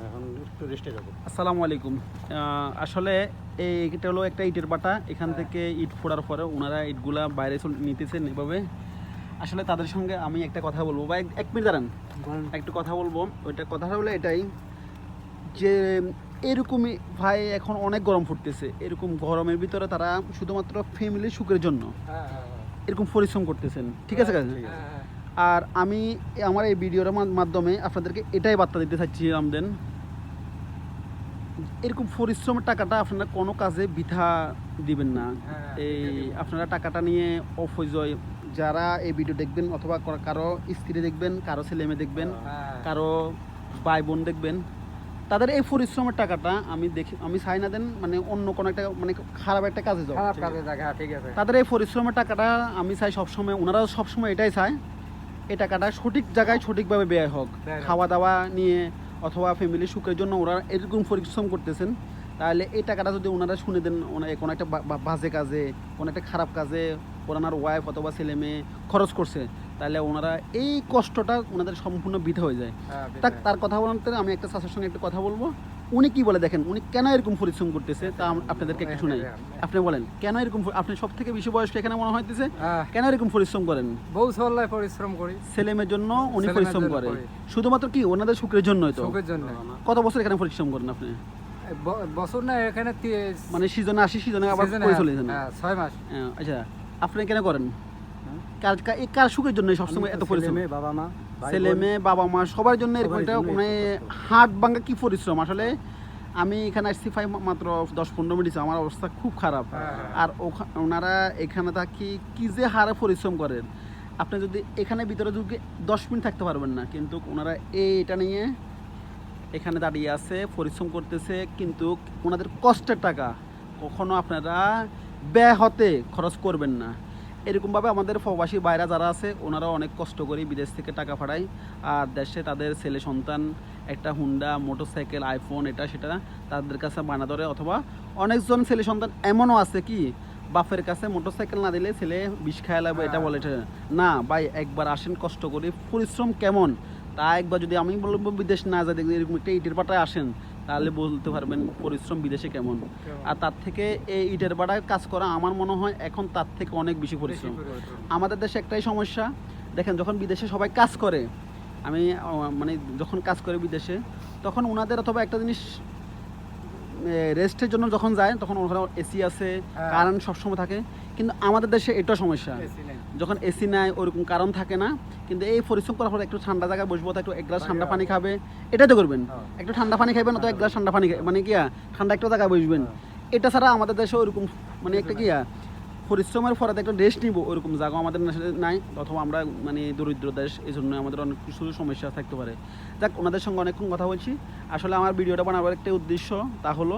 এখন একটু রেস্টে যাবো। আসসালামু আলাইকুম। আসলে এটা হলো একটা ইটের বাটা। এখান থেকে ইট ফোড়ার পরে ওনারা ইটগুলা বাইরে নিতেছেন এভাবে। আসলে তাদের সঙ্গে আমি একটা কথা বলবো, বা এক মিনিট দাঁড়ান, একটু কথা বলবো। ওইটা কথাটা হলো এটাই যে এরকমই ভাই, এখন অনেক গরম ফুটতেছে। এরকম গরমের ভিতরে তারা শুধুমাত্র ফ্যামিলির সুখের জন্য এরকম পরিশ্রম করতেছেন, ঠিক আছে কাজ। আর আমি আমার এই ভিডিওর মাধ্যমে আপনাদেরকে এটাই বার্তা দিতে চাচ্ছিলাম, দেন এরকম পরিশ্রমের টাকাটা আপনারা কোনো কাজে বৃথা দিবেন না। এই আপনারা টাকাটা নিয়ে অপজয়, যারা এই ভিডিও দেখবেন অথবা কারো স্ত্রী দেখবেন, কারো ছেলে মেয়ে দেখবেন, কারো ভাই বোন দেখবেন, তাদের এই পরিশ্রমের টাকাটা আমি চাই না দেন মানে অন্য কোনো একটা মানে খারাপ একটা কাজে যাও। তাদের এই পরিশ্রমের টাকাটা আমি চাই সবসময়, ওনারাও সবসময় এটাই চায় এই টাকাটা সঠিক জায়গায় সঠিকভাবে ব্যয় হোক। খাওয়া দাওয়া নিয়ে অথবা ফ্যামিলির সুখের জন্য ওরা এরকম পরিশ্রম করতেছেন, তাহলে এই টাকাটা যদি ওনারা শুনে দেন কোনো একটা বাজে কাজে, কোনো একটা খারাপ কাজে ওনার ওয়াইফ অথবা ছেলে মেয়ে খরচ করছে, তাহলে ওনারা এই কষ্টটা ওনাদের সম্পূর্ণ বৃথা হয়ে যায়। তার কথা বলতে আমি একটা চাচার সঙ্গে একটু কথা বলবো। উনি কি বলে দেখেন, উনি কেন এরকম পরিশ্রম করতেছে তা আপনাদেরকে একটু শোনাই। আপনি বলেন কেন এরকম, আপনি সব থেকে বেশি বয়স্ক এখানে মনে হইতেছে, কেন এরকম পরিশ্রম করেন? বউ চল্লায় পরিশ্রম করি, ছেলে মেয়ের জন্য উনি পরিশ্রম করে, শুধুমাত্র কি ওনাদের সুখের জন্যই তো? সুখের জন্য। কত বছর এখানে পরিশ্রম করেন আপনি? বছর না, এখানে মানে সিজনে আসি, সিজনে আবার করে চলে যান। 6 মাস। আচ্ছা, আপনি কেন করেন? কার সুখের জন্য সবসময় এত পরিশ্রম? ছেলে মেয়ে বাবা মা সবার জন্য এরকম একটা মানে হাট ভাঙা কি পরিশ্রম। আসলে আমি এখানে আসছি মাত্র 10-15 মিনিট, আমার অবস্থা খুব খারাপ। আর ওনারা এখানে থাকি কি যে হারে পরিশ্রম করেন, আপনি যদি এখানে ভিতরে ঢুকে 10 মিনিট থাকতে পারবেন না। কিন্তু ওনারা এটা নিয়ে এখানে দাঁড়িয়ে আছে, পরিশ্রম করতেছে, কিন্তু ওনাদের কষ্টের টাকা কখনো আপনারা ব্যয় হতে খরচ করবেন না। এরকমভাবে আমাদের প্রবাসী বাইরা যারা আছে ওনারা অনেক কষ্ট করে বিদেশ থেকে টাকা পাঠায়, আর দেশে তাদের ছেলে সন্তান একটা হুন্ডা, মোটরসাইকেল, আইফোন, এটা সেটা তাদের কাছে বানা ধরে। অথবা অনেকজন ছেলে সন্তান এমনও আছে কি বাপের কাছে মোটরসাইকেল না দিলে ছেলে বিষ খায় লাগবে, এটা বলে না। ভাই একবার আসেন, কষ্ট করে পরিশ্রম কেমন তা একবার যদি আমি বলবো বিদেশ না যায় দেখবেন এরকম একটা ইটের পাটায় আসেন, তাহলে বলতে পারবেন পরিশ্রম বিদেশে কেমন। আর তার থেকে এই ইটের বাটায় কাজ করা আমার মনে হয় এখন তার থেকে অনেক বেশি পরিশ্রম। আমাদের দেশে একটাই সমস্যা, দেখেন যখন বিদেশে সবাই কাজ করে, আমি মানে যখন কাজ করে বিদেশে, তখন ওনাদের অথবা একটা জিনিস রেস্টের জন্য যখন যায় তখন ওখানে এসি আছে, কারেন্ট সবসময় থাকে। কিন্তু আমাদের দেশে এটা সমস্যা, যখন এসি নাই ওরকম কারণ থাকে না। কিন্তু এই পরিশ্রম করার পরে একটু ঠান্ডা জায়গায় বসবো, একটু এক গ্লাস ঠান্ডা পানি খাবে, এটাই তো করবেন। একটু ঠান্ডা পানি খাবেন অথবা এক গ্লাস ঠান্ডা পানি মানে কি ঠান্ডা একটা জায়গায় বসবেন। এটা ছাড়া আমাদের দেশে ওরকম মানে একটা কি পরিশ্রমের পরে একটা রেস্ট নিব ওরকম জায়গা আমাদের নাই, অথবা আমরা মানে দরিদ্র দেশ, এই জন্য আমাদের অনেক কিছু সমস্যা থাকতে পারে। যাক, ওনাদের সঙ্গে অনেকক্ষণ কথা বলছি। আসলে আমার ভিডিওটা বানাবার একটা উদ্দেশ্য, তা হলো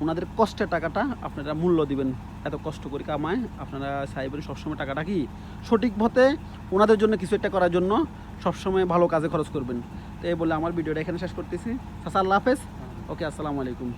ওনাদের কষ্টের টাকাটা আপনারা মূল্য দিবেন। এত কষ্ট করে কামায়, আপনারা চাইবেন সবসময় টাকাটা কি সঠিক পথে ওনাদের জন্য কিছু একটা করার জন্য সবসময় ভালো কাজে খরচ করবেন। তো এই বলে আমার ভিডিওটা এখানে শেষ করতেছি। আল্লাহ হাফেজ। ওকে, আসসালামু আলাইকুম।